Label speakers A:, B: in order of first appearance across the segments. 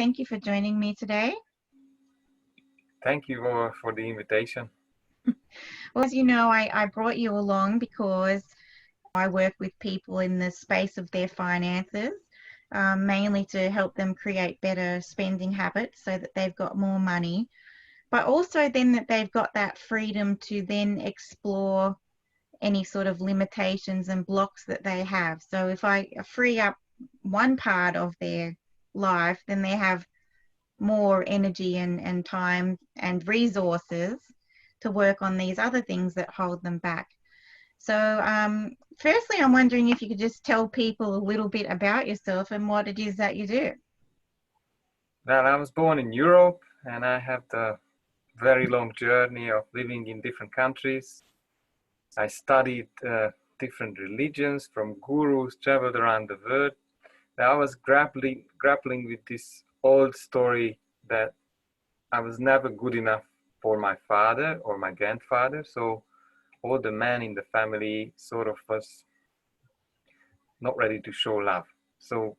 A: Thank you for joining me today.
B: Thank you for the invitation.
A: Well, as you know, I brought you along because I work with people in the space of their finances, mainly to help them create better spending habits so that they've got more money, but also then that they've got that freedom to then explore any sort of limitations and blocks that they have. So if I free up one part of their life, then they have more energy and time and resources to work on these other things that hold them back. So firstly, I'm wondering if you could just tell people a little bit about yourself and what it is that you do.
B: Well, I was born in Europe and I have the very long journey of living in different countries. I studied different religions from gurus, traveled around the world. I was grappling with this old story that I was never good enough for my father or my grandfather. So all the men in the family sort of was not ready to show love. So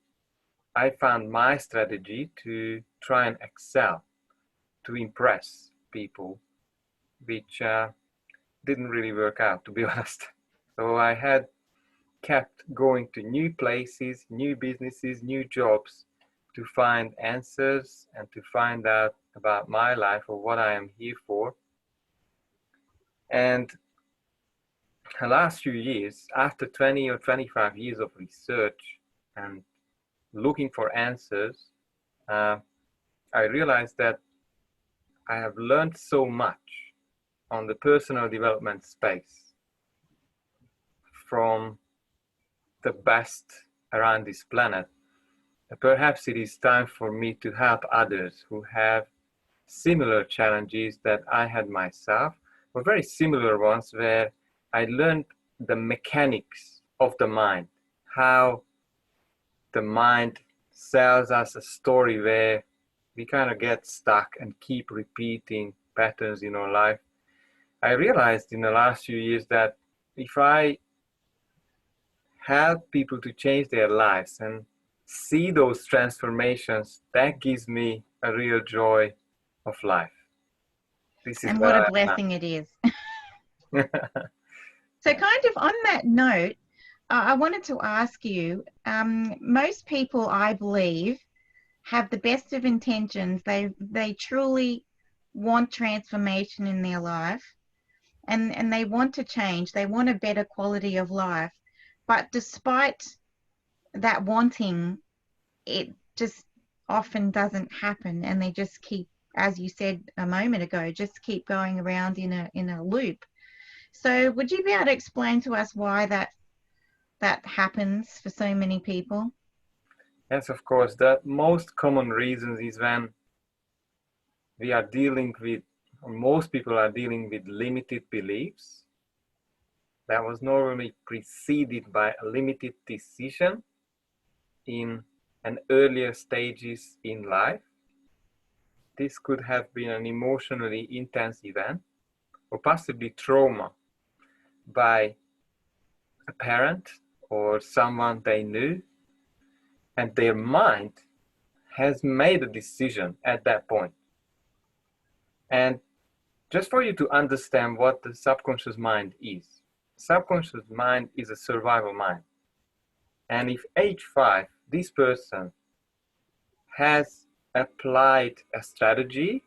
B: I found my strategy to try and excel, to impress people, which didn't really work out, to be honest. So I had kept going to new places, new businesses, new jobs to find answers and to find out about my life or what I am here for. And the last few years, after 20 or 25 years of research and looking for answers, I realized that I have learned so much on the personal development space from the best around this planet. Perhaps it is time for me to help others who have similar challenges that I had myself, or very similar ones where I learned the mechanics of the mind, how the mind sells us a story where we kind of get stuck and keep repeating patterns in our life. I realized in the last few years that if I help people to change their lives and see those transformations, that gives me a real joy of life. This is
A: And
B: what
A: what a
B: I
A: blessing it is.
B: am.
A: So kind of on that note, I wanted to ask you, most people, I believe, have the best of intentions. They truly want transformation in their life, and they want to change. They want a better quality of life. But despite that wanting, it just often doesn't happen, and they just keep, as you said a moment ago, just keep going around in a loop. So would you be able to explain to us why that happens for so many people?
B: Yes, of course. The most common reasons is when we are dealing with, or most people are dealing with limited beliefs that was normally preceded by a limited decision in an earlier stages in life. This could have been an emotionally intense event or possibly trauma by a parent or someone they knew, and their mind has made a decision at that point. And just for you to understand what the subconscious mind is, subconscious mind is a survival mind. And if age 5, this person has applied a strategy,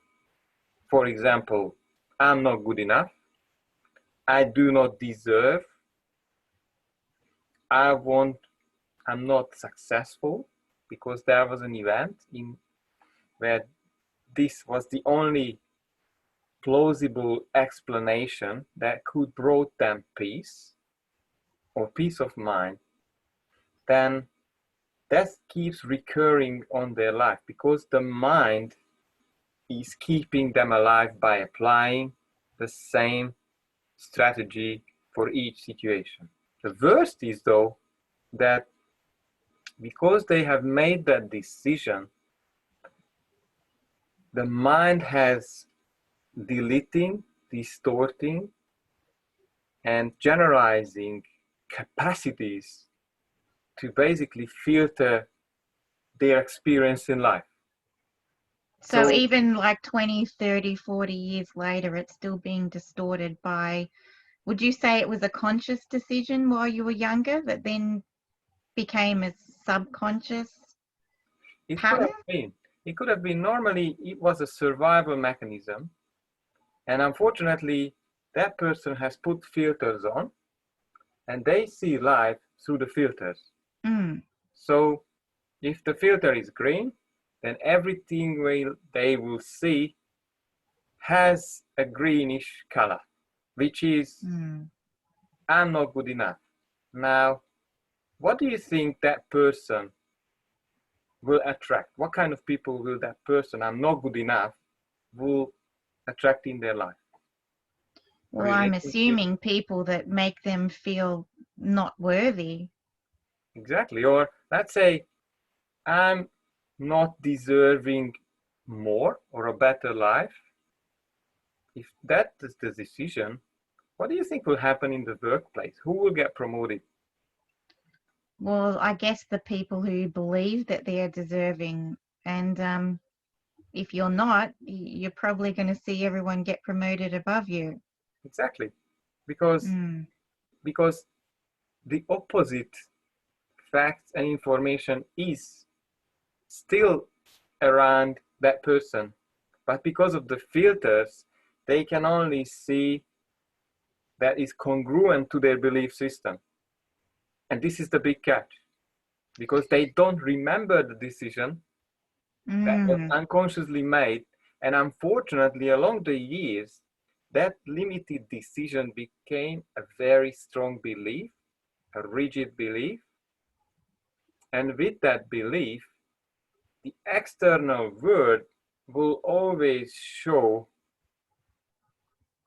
B: for example, I'm not good enough, I do not deserve, I'm not successful, because there was an event in where this was the only plausible explanation that could brought them peace or peace of mind, then that keeps recurring on their life because the mind is keeping them alive by applying the same strategy for each situation. The worst is though that because they have made that decision, the mind has deleting, distorting, and generalizing capacities to basically filter their experience in life.
A: So
B: So
A: even like 20, 30, 40 years later, it's still being distorted by, would you say it was a conscious decision while you were younger that then became a subconscious
B: it could
A: pattern?
B: have been. It could have been. Normally, it was a survival mechanism. And unfortunately, that person has put filters on and they see life through the filters.
A: Mm.
B: So if the filter is green, then everything they will see has a greenish color, which is,
A: Mm.
B: I'm not good enough. Now, what do you think that person will attract? What kind of people will that person, I'm not good enough, will attract in their life?
A: Well, I'm
B: Relationship,
A: assuming people that make them feel not worthy.
B: exactly. Or let's say, I'm not deserving more or a better life. If that is the decision, what do you think will happen in the workplace? Who will get promoted?
A: Well, I guess the people who believe that they're deserving, and if you're not, you're probably going to see everyone get promoted above you.
B: Exactly. Because
A: Mm.
B: because the opposite facts and information is still around that person. But because of the filters, they can only see that is congruent to their belief system. And this is the big catch, because they don't remember the decision that was
A: Mm.
B: unconsciously made. And unfortunately, along the years, that limited decision became a very strong belief, a rigid belief. And with that belief, the external world will always show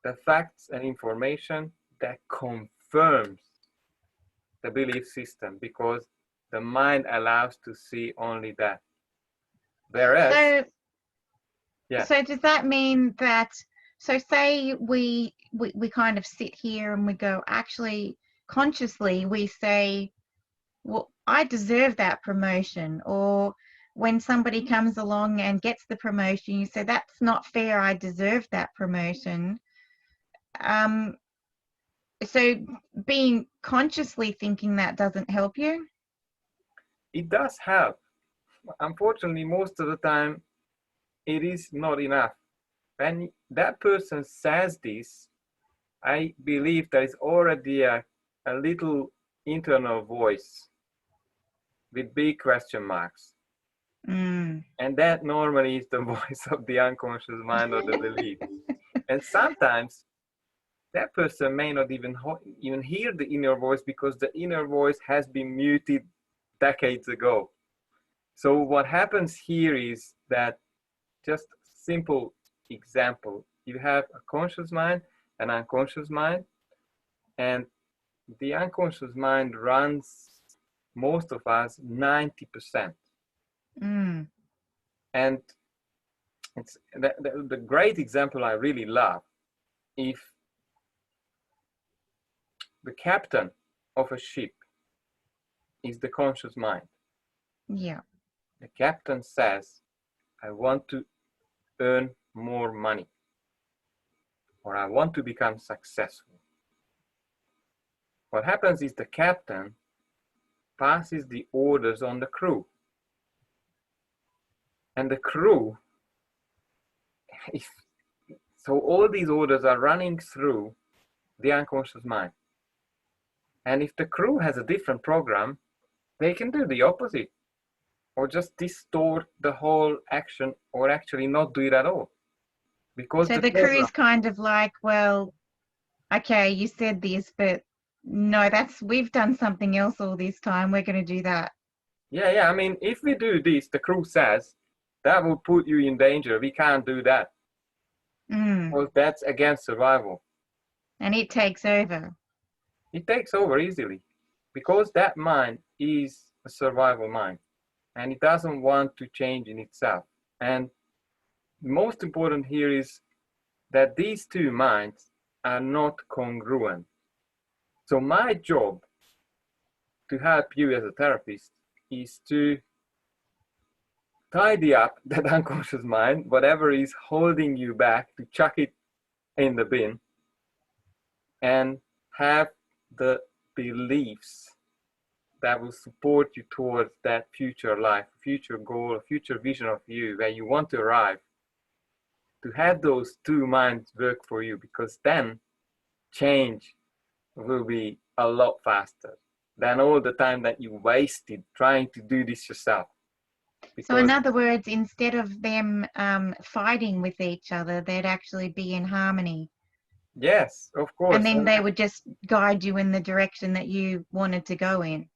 B: the facts and information that confirms the belief system, because the mind allows to see only that. Whereas,
A: So,
B: yeah,
A: so does that mean that, so say we kind of sit here and we go, actually, consciously, we say, well, I deserve that promotion. Or when somebody comes along and gets the promotion, you say, that's not fair, I deserve that promotion. Um, so being consciously thinking that doesn't help you?
B: it does help. Unfortunately, most of the time, it is not enough. When that person says this, I believe there is already a little internal voice with big question marks.
A: Mm.
B: And that normally is the voice of the unconscious mind or the belief. And sometimes that person may not even hear the inner voice, because the inner voice has been muted decades ago. So what happens here is that, just simple example, you have a conscious mind, an unconscious mind, and the unconscious mind runs most of us 90%.
A: Mm.
B: And it's the great example I really love. If the captain of a ship is the conscious mind,
A: Yeah.
B: the captain says, I want to earn more money, or I want to become successful. What happens is the captain passes the orders on the crew. And the crew, if, so all these orders are running through the unconscious mind. And if the crew has a different program, they can do the opposite, or just distort the whole action, or actually not do it at all. Because
A: So
B: the
A: the crew
B: program,
A: is kind of like, well, okay, you said this, but no, we've done something else all this time. We're going to do that.
B: yeah, I mean, if we do this, the crew says, that will put you in danger. We can't do that.
A: Mm.
B: Because that's against survival.
A: And it takes over.
B: It takes over easily, because that mind is a survival mind, and it doesn't want to change in itself. And most important here is that these two minds are not congruent. So my job to help you as a therapist is to tidy up that unconscious mind, whatever is holding you back, to chuck it in the bin and have the beliefs that will support you towards that future life, future goal, future vision of you, where you want to arrive. To have those two minds work for you, because then change will be a lot faster than all the time that you wasted trying to do this yourself.
A: So in
B: Because
A: other words, instead of them fighting with each other, they'd actually be in harmony.
B: yes, of
A: And
B: course.
A: then they would just guide you in the direction that you wanted to go in.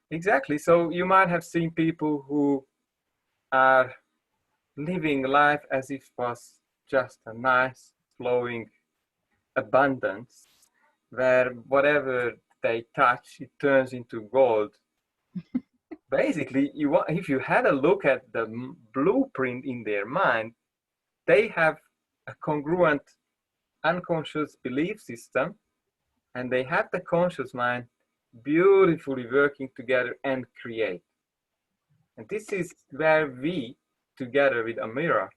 B: Exactly. So you might have seen people who are living life as if it was just a nice flowing abundance, where whatever they touch, it turns into gold. Basically, if you had a look at the blueprint in their mind, they have a congruent unconscious belief system, and they have the conscious mind beautifully working together and create. And this is where we, together with Amira,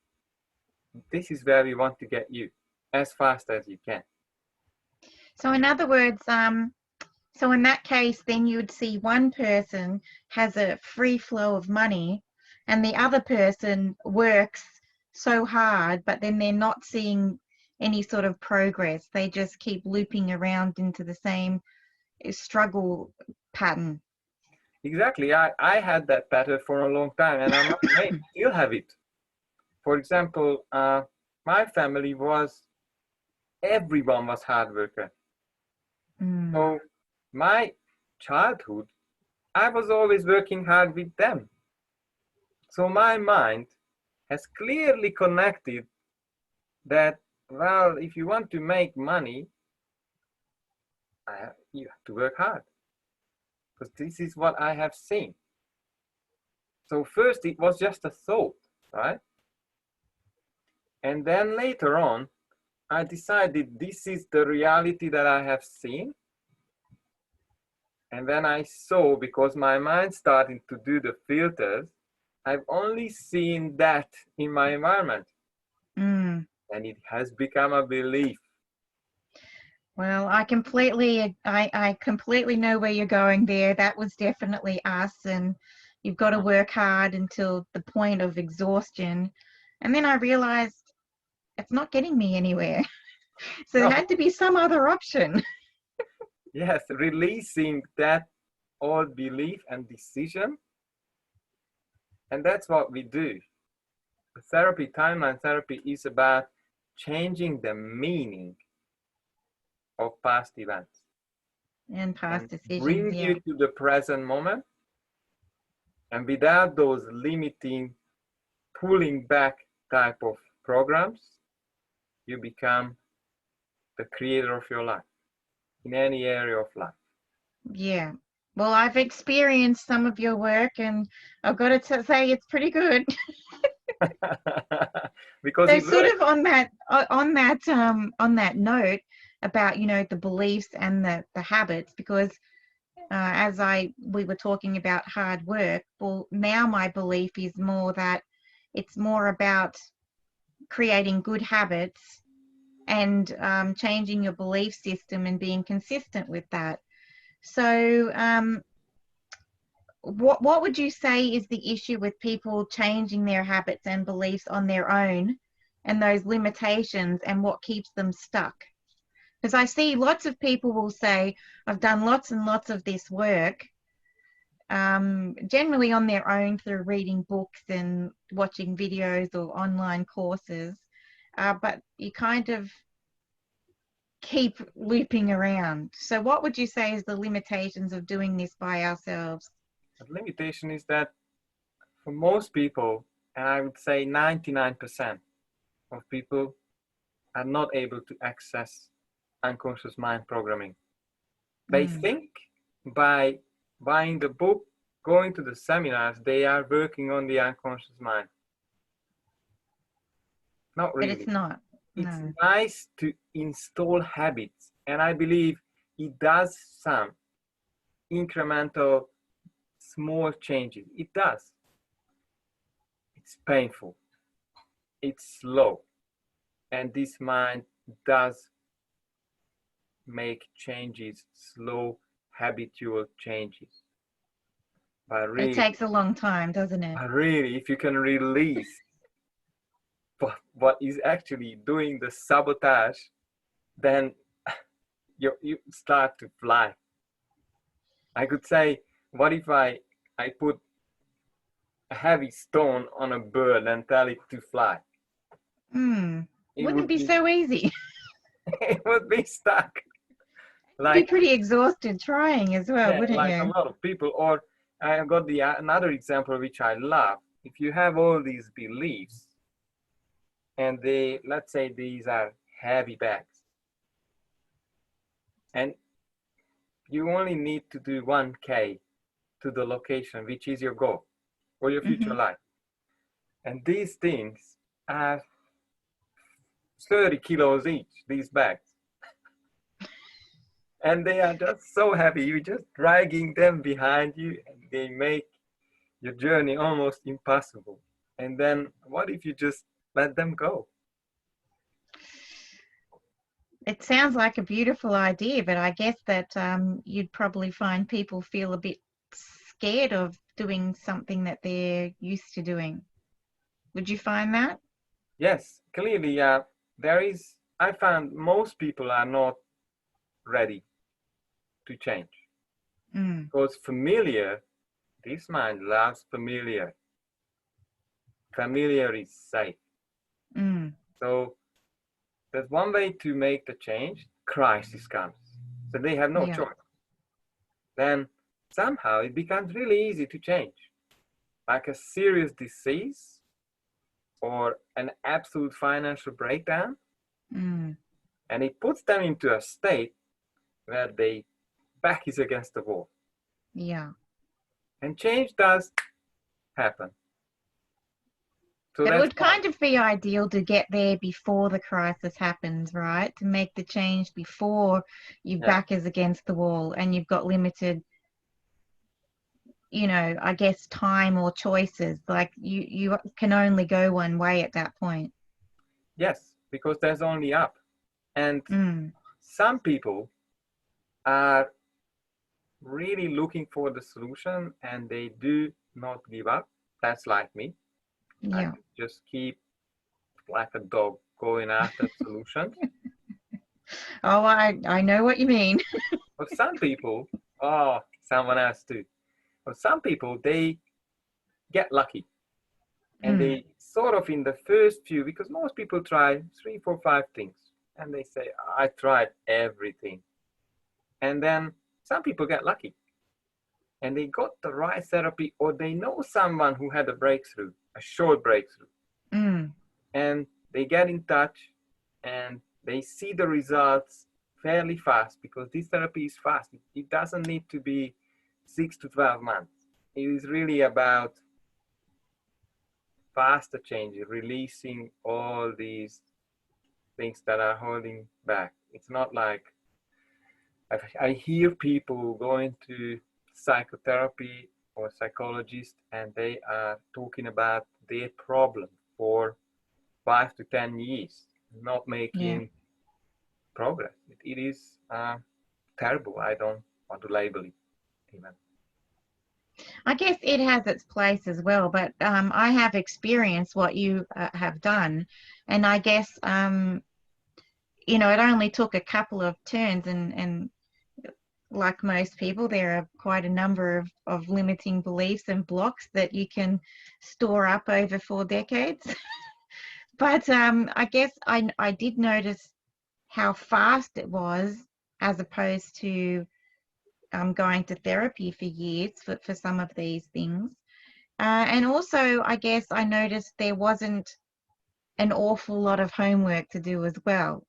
B: this is where we want to get you as fast as you can.
A: So in other words, so in that case, then you would see one person has a free flow of money and the other person works so hard, but then they're not seeing any sort of progress. They just keep looping around into the same struggle pattern.
B: Exactly. I had that pattern for a long time, and I may still have it. For example, my family everyone was hard worker.
A: Mm.
B: So my childhood, I was always working hard with them. So my mind has clearly connected that, well, if you want to make money, you have to work hard. Because this is what I have seen. So first it was just a thought, right? And then later on, I decided this is the reality that I have seen. And then I saw, because my mind started to do the filters, I've only seen that in my environment.
A: Mm.
B: And it has become a belief.
A: Well, I completely know where you're going there. That was definitely us, and you've got to work hard until the point of exhaustion. And then I realized it's not getting me anywhere. So there
B: No,
A: had to be some other option.
B: yes, releasing that old belief and decision. And that's what we do. The therapy, timeline therapy, is about changing the meaning of past events
A: And past
B: and
A: decisions,
B: bring
A: yeah.
B: you to the present moment. And without those limiting, pulling back type of programs, you become the creator of your life in any area of life.
A: Yeah. Well, I've experienced some of your work, and I've got to say it's pretty good.
B: Because
A: So
B: it
A: sort
B: works.
A: of on that note about, you know, the beliefs and the habits, because as we were talking about hard work, well, now my belief is more that it's more about creating good habits and changing your belief system and being consistent with that. So what would you say is the issue with people changing their habits and beliefs on their own, and those limitations, and what keeps them stuck? Because I see lots of people will say, I've done lots and lots of this work, generally on their own through reading books and watching videos or online courses, but you kind of keep looping around. So what would you say is the limitations of doing this by ourselves?
B: The limitation is that for most people, and I would say 99% of people, are not able to access unconscious mind programming. They think by buying the book, going to the seminars, they are working on the unconscious mind. Not
A: But it's
B: really.
A: not.
B: It's
A: No.
B: nice to install habits, and I believe it does some incremental small changes. It does. it's painful, it's slow, and this mind does make changes, slow habitual changes. But
A: It
B: really,
A: takes a long time, doesn't it?
B: if you can release what is actually doing the sabotage, then you start to fly. I could say, what if I put a heavy stone on a bird and tell it to fly? It
A: Wouldn't
B: would
A: be
B: be
A: so easy.
B: it would be stuck.
A: You'd be
B: Like,
A: pretty exhausted trying as well,
B: yeah,
A: wouldn't
B: like a
A: you?
B: lot of people. Or I got the another example which I love. If you have all these beliefs, and let's say these are heavy bags, and you only need to do 1K to the location, which is your goal for your future life. And these things are 30 kilos each, these bags. And they are just so heavy. You're just dragging them behind you, and they make your journey almost impossible. And then what if you just let them go?
A: It sounds like a beautiful idea, but I guess that you'd probably find people feel a bit scared of doing something that they're used to doing. Would you find that?
B: Yes, clearly, I found most people are not ready to change. Because familiar, this mind loves familiar. Familiar is safe. So there's one way to make the change, crisis comes. So they have no choice. Then somehow it becomes really easy to change. Like a serious disease or an absolute financial breakdown. And it puts them into a state where they back is against the wall.
A: Yeah.
B: And change does happen. So
A: It
B: that's
A: would kind of be ideal to get there before the crisis happens, right? To make the change before your back is against the wall and you've got limited, I guess, time or choices. Like you can only go one way at that point.
B: Yes, because there's only up. And some people are really looking for the solution and they do not give up. That's like me.
A: Yeah.
B: I just keep like a dog going after solutions.
A: Oh, I know what you mean.
B: But some people, someone else too. But some people, they get lucky. And they sort of in the first few, because most people try 3, 4, 5 things. And they say, I tried everything. And then some people get lucky. And they got the right therapy, or they know someone who had a breakthrough, a short breakthrough. And they get in touch and they see the results fairly fast, because this therapy is fast. It doesn't need to be 6 to 12 months. It is really about faster change, releasing all these things that are holding back. It's not like I hear people going to psychotherapy or psychologist and they are talking about their problem for 5 to 10 years, not making progress. It is terrible. I don't want to label it even.
A: I guess it has its place as well, but I have experienced what you have done, and I guess it only took a couple of turns, and like most people, there are quite a number of limiting beliefs and blocks that you can store up over 4 decades. But I guess I did notice how fast it was, as opposed to going to therapy for years for some of these things. And also, I guess I noticed there wasn't an awful lot of homework to do as well.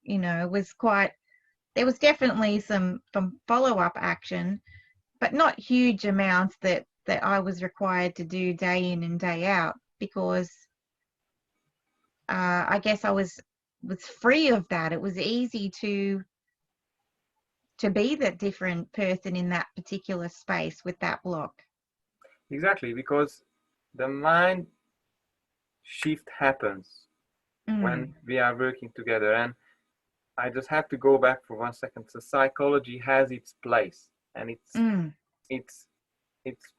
A: There was definitely some follow-up action, but not huge amounts that I was required to do day in and day out, because I guess I was free of that. It was easy to be that different person in that particular space with that block.
B: Exactly, because the mind shift happens when
A: Mm.
B: we are working together. And I just have to go back for 1 second. So psychology has its place, and
A: Mm.
B: it's it's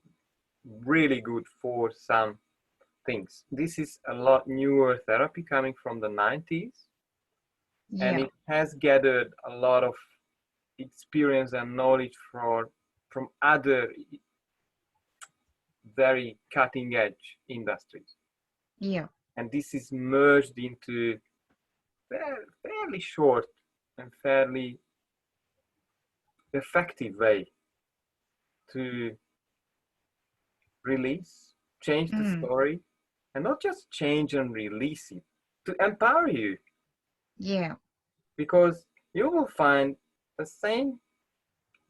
B: really good for some things. This is a lot newer therapy coming from the 90s, and
A: Yeah.
B: it has gathered a lot of experience and knowledge from other very cutting edge industries.
A: Yeah.
B: And this is merged into fairly short and fairly effective way to release, change the
A: Mm.
B: story, and not just change and release it, to empower you.
A: Yeah.
B: Because you will find the same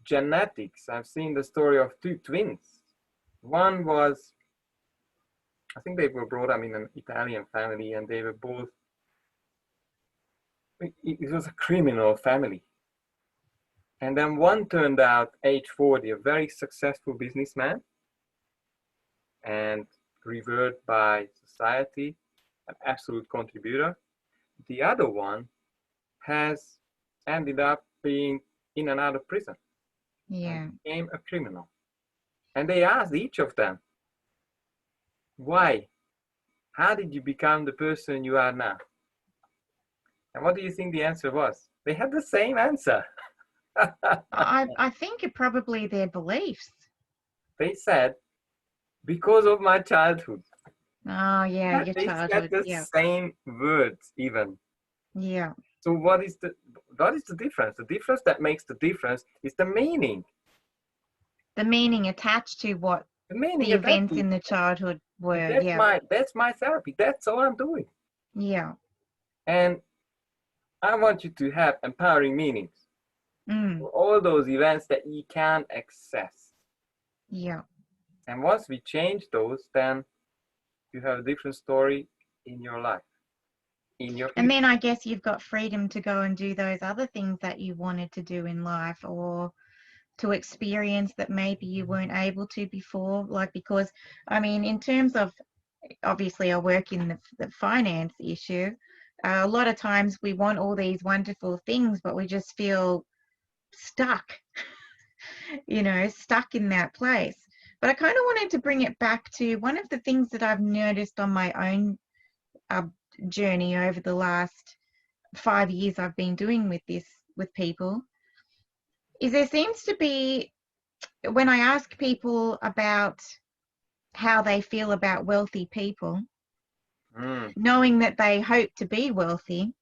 B: genetics. I've seen the story of two twins. One was, I think they were brought up in an Italian family, and they were both, it was a criminal family. And then one turned out, age 40, a very successful businessman and revered by society, an absolute contributor. The other one has ended up being in and out of prison and
A: Yeah.
B: became a criminal. And they asked each of them, why? How did you become the person you are now? And what do you think the answer was? They had the same answer.
A: I think it probably their beliefs.
B: They said, because of my childhood.
A: Oh yeah,
B: Yeah,
A: your
B: they said
A: childhood.
B: the
A: Yeah.
B: same words even.
A: Yeah.
B: So what is the difference? The difference that makes the difference is the meaning.
A: The meaning attached to what
B: The meaning
A: the
B: attached
A: events
B: to it.
A: in the childhood were.
B: That's
A: Yeah.
B: my therapy. That's all I'm doing.
A: Yeah.
B: And I want you to have empowering meanings
A: Mm.
B: for all those events that you can access.
A: Yeah.
B: And once we change those, then you have a different story in your life, in your
A: And
B: future.
A: then I guess you've got freedom to go and do those other things that you wanted to do in life, or to experience that maybe you weren't able to before. Like, because I mean, in terms of, obviously I work in the finance issue, a lot of times we want all these wonderful things, but we just feel stuck, stuck in that place. But I kind of wanted to bring it back to one of the things that I've noticed on my own uh, journey over the last 5 years I've been doing with this with people, is there seems to be, when I ask people about how they feel about wealthy people,
B: Mm.
A: knowing that they hope to be wealthy,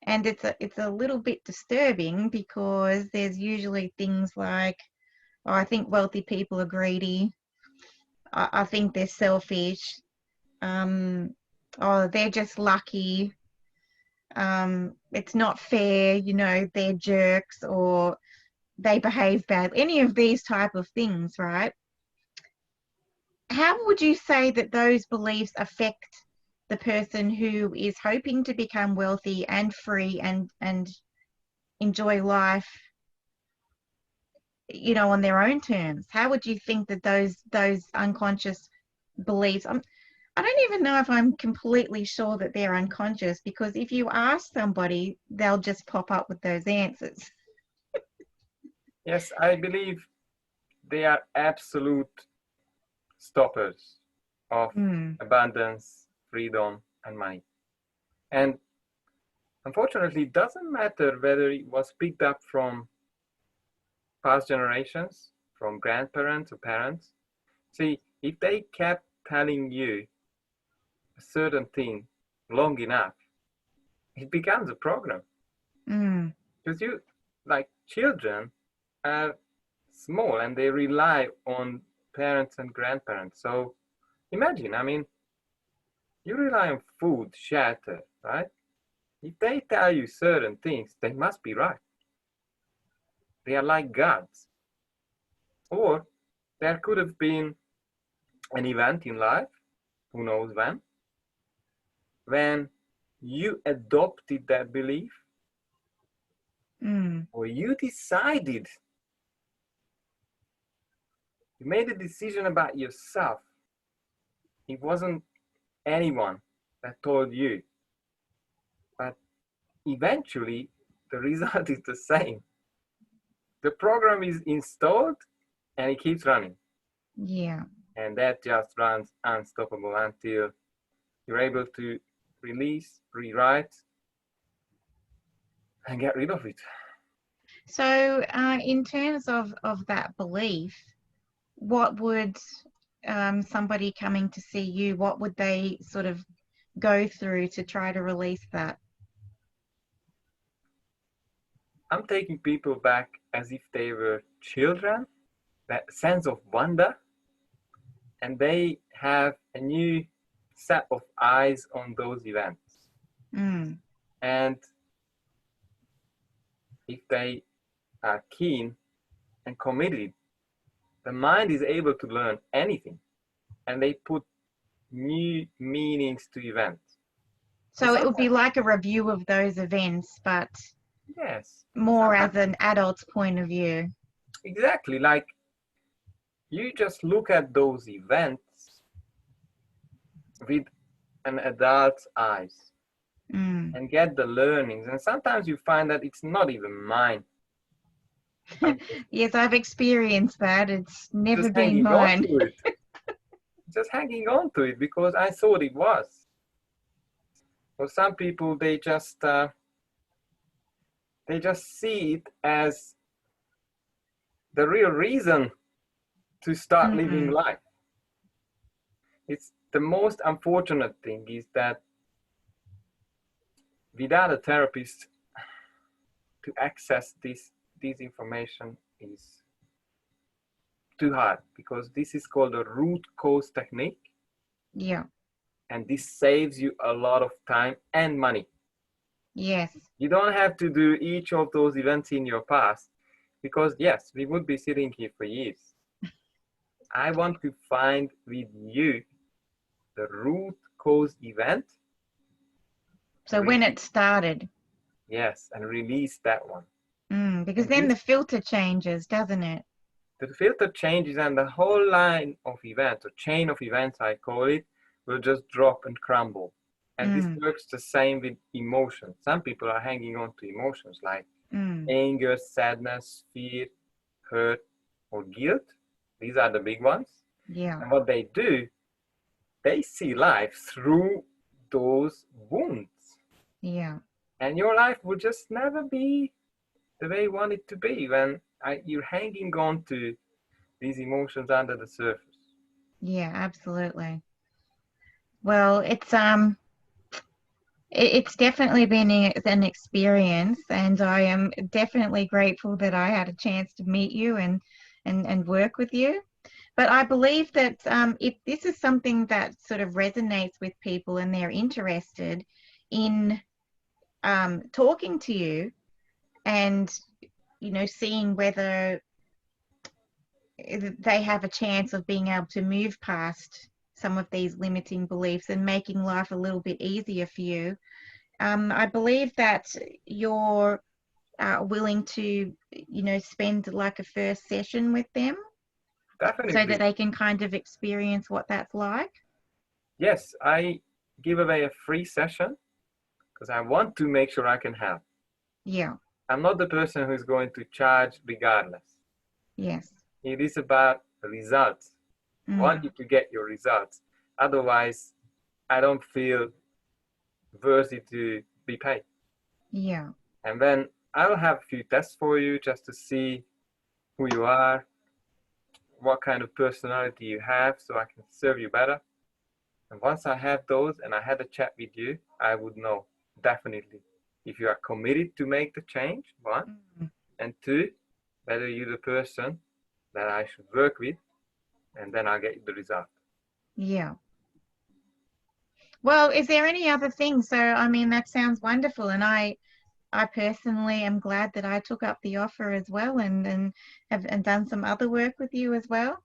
A: and it's a little bit disturbing because there's usually things like, oh, I think wealthy people are greedy. I think they're selfish. Um, oh, they're just lucky. It's not fair. They're jerks, or they behave bad. Any of these type of things, right? How would you say that those beliefs affect the person who is hoping to become wealthy and free and enjoy life, on their own terms? How would you think that those unconscious beliefs, I don't even know if I'm completely sure that they're unconscious, because if you ask somebody, they'll just pop up with those answers.
B: Yes, I believe they are absolute stoppers of
A: Mm.
B: abundance, freedom, and money. And unfortunately, it doesn't matter whether it was picked up from past generations, from grandparents or parents. See, if they kept telling you a certain thing long enough, it becomes a program.
A: Mm.
B: Because like children, are small and they rely on parents and grandparents. So imagine, I mean, you rely on food, shelter, right? If they tell you certain things, they must be right. They are like gods. Or there could have been an event in life, who knows when you adopted that belief,
A: Mm.
B: or you decided, you made a decision about yourself. It wasn't anyone that told you, but eventually the result is the same. The program is installed and it keeps running.
A: Yeah.
B: And that just runs unstoppable until you're able to release, rewrite, and get rid of it.
A: So in terms of that belief, what would somebody coming to see you, what would they sort of go through to try to release that?
B: I'm taking people back as if they were children, that sense of wonder, and they have a new set of eyes on those events.
A: Mm.
B: And if they are keen and committed, the mind is able to learn anything, and they put new meanings to events.
A: So it would be like a review of those events, but
B: yes,
A: more as an adult's point of view.
B: Exactly. Like you just look at those events with an adult's eyes and get the learnings. And sometimes you find that it's not even mine.
A: Yes, I've experienced that. It's never
B: just
A: been
B: hanging on
A: mine.
B: to it. Just hanging on to it because I thought it was. For some people, they just see it as the real reason to start living life. It's the most unfortunate thing is that without a therapist to access this information is too hard, because this is called a root cause technique.
A: Yeah.
B: And this saves you a lot of time and money.
A: Yes.
B: You don't have to do each of those events in your past, because yes, we would be sitting here for years. I want to find with you the root cause event.
A: So when it started.
B: Yes, and release that one.
A: Because then the filter changes, doesn't it?
B: The filter changes and the whole line of events, or chain of events I call it, will just drop and crumble. And this works the same with emotions. Some people are hanging on to emotions like anger, sadness, fear, hurt, or guilt. These are the big ones.
A: Yeah.
B: And what they do, they see life through those wounds.
A: Yeah.
B: And your life will just never be the way you want it to be when you're hanging on to these emotions under the surface.
A: Yeah, absolutely. Well, it's definitely been an experience, and I am definitely grateful that I had a chance to meet you and work with you. But I believe that if this is something that sort of resonates with people and they're interested in talking to you and, seeing whether they have a chance of being able to move past some of these limiting beliefs and making life a little bit easier for you. I believe that you're willing to, spend like a first session with them.
B: Definitely.
A: So that they can kind of experience what that's like.
B: Yes, I give away a free session because I want to make sure I can help.
A: Yeah.
B: I'm not the person who's going to charge regardless.
A: Yes.
B: It is about results. I want you to get your results. Otherwise, I don't feel worthy to be paid.
A: Yeah.
B: And then I'll have a few tests for you just to see who you are, what kind of personality you have, so I can serve you better. And once I have those and I had a chat with you, I would know definitely if you are committed to make the change, one, and two, whether you're the person that I should work with, and then I'll get you the result.
A: Yeah. Well, is there any other thing? So, I mean, that sounds wonderful. And I personally am glad that I took up the offer as well and have done some other work with you as well.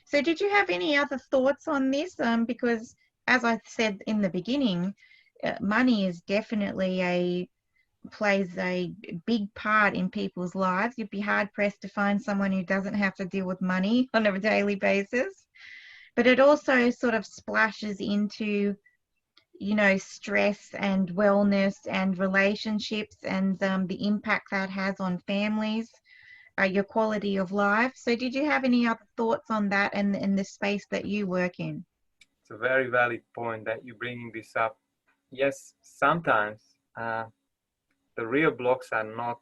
A: So did you have any other thoughts on this? Because as I said in the beginning, money is definitely plays a big part in people's lives. You'd be hard pressed to find someone who doesn't have to deal with money on a daily basis. But it also sort of splashes into you know, stress and wellness and relationships, and the impact that has on families, your quality of life. So did you have any other thoughts on that and in the space that you work in?
B: It's a very valid point that you're bringing this up. Yes, sometimes the real blocks are not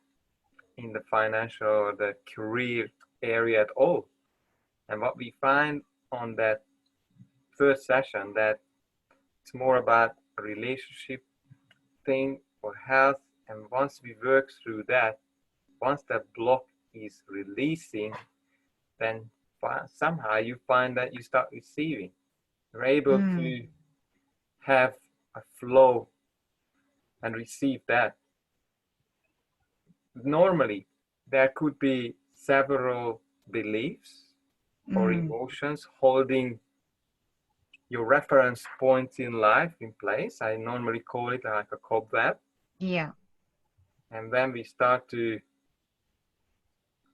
B: in the financial or the career area at all. And what we find on that first session, that it's more about a relationship thing or health. And once we work through that, once that block is releasing, then somehow you find that you start receiving. You're able to have a flow and receive that. Normally, there could be several beliefs or emotions holding your reference points in life in place. I normally call it like a cobweb.
A: Yeah.
B: And then we start to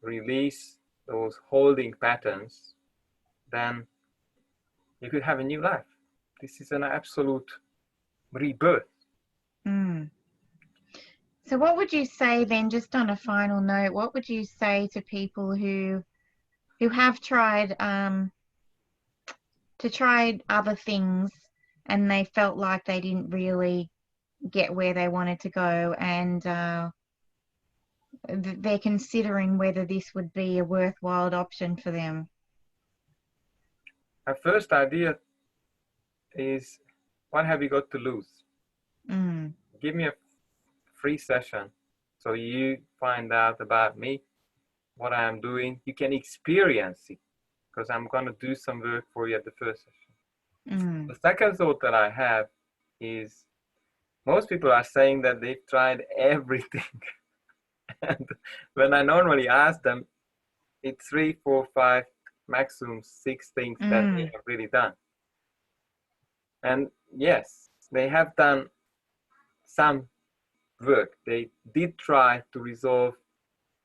B: release those holding patterns, then you could have a new life. This is an absolute rebirth.
A: So what would you say then, just on a final note, what would you say to people who have tried other things and they felt like they didn't really get where they wanted to go, and they're considering whether this would be a worthwhile option for them?
B: Our first idea is, what have you got to lose? Give me a free session so you find out about me, what I am doing. You can experience it, because I'm going to do some work for you at the first session. The second thought that I have is, most people are saying that they've tried everything. And when I normally ask them, it's 3, 4, 5, maximum 6 things that they have really done. And yes, they have done some work. They did try to resolve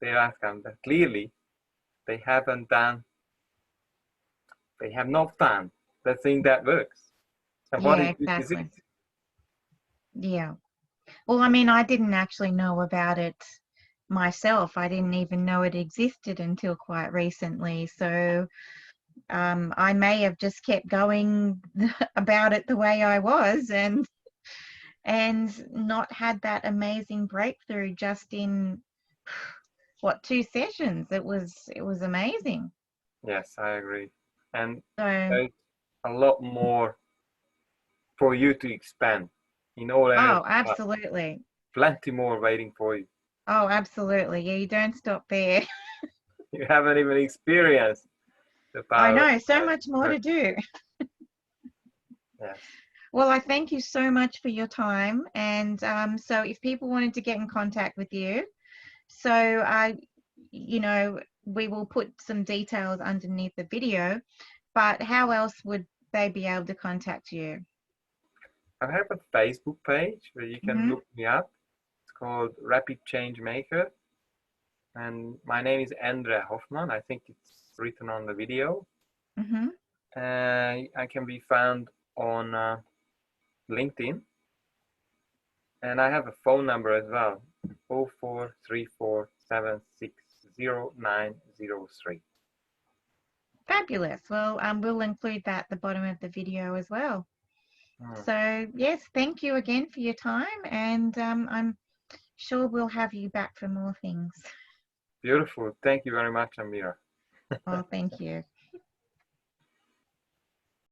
B: their outcome, but clearly they have not done the thing that works. And what
A: Yeah,
B: is it?
A: exactly. Yeah. Well, I mean, I didn't actually know about it myself. I didn't even know it existed until quite recently. So I may have just kept going about it the way I was, and not had that amazing breakthrough just in what, 2 sessions. It was amazing.
B: Yes, I agree. And
A: So
B: there's a lot more for you to expand in all areas.
A: oh, absolutely.
B: Plenty more waiting for you.
A: Oh, absolutely. Yeah, you don't stop there.
B: You haven't even experienced the
A: I
B: power
A: know, so
B: of
A: much more to do.
B: yes.
A: Well, I thank you so much for your time. And so if people wanted to get in contact with you, so you know, we will put some details underneath the video, but how else would they be able to contact you?
B: I have a Facebook page where you can look me up. It's called Rapid Change Maker. And my name is Endre Hoffmann. I think it's written on the video. I can be found on LinkedIn. And I have a phone number as well, 0434760903.
A: Fabulous. Well, we'll include that at the bottom of the video as well. So yes, thank you again for your time, and I'm sure we'll have you back for more things.
B: Beautiful. Thank you very much, Amira.
A: Oh, thank you.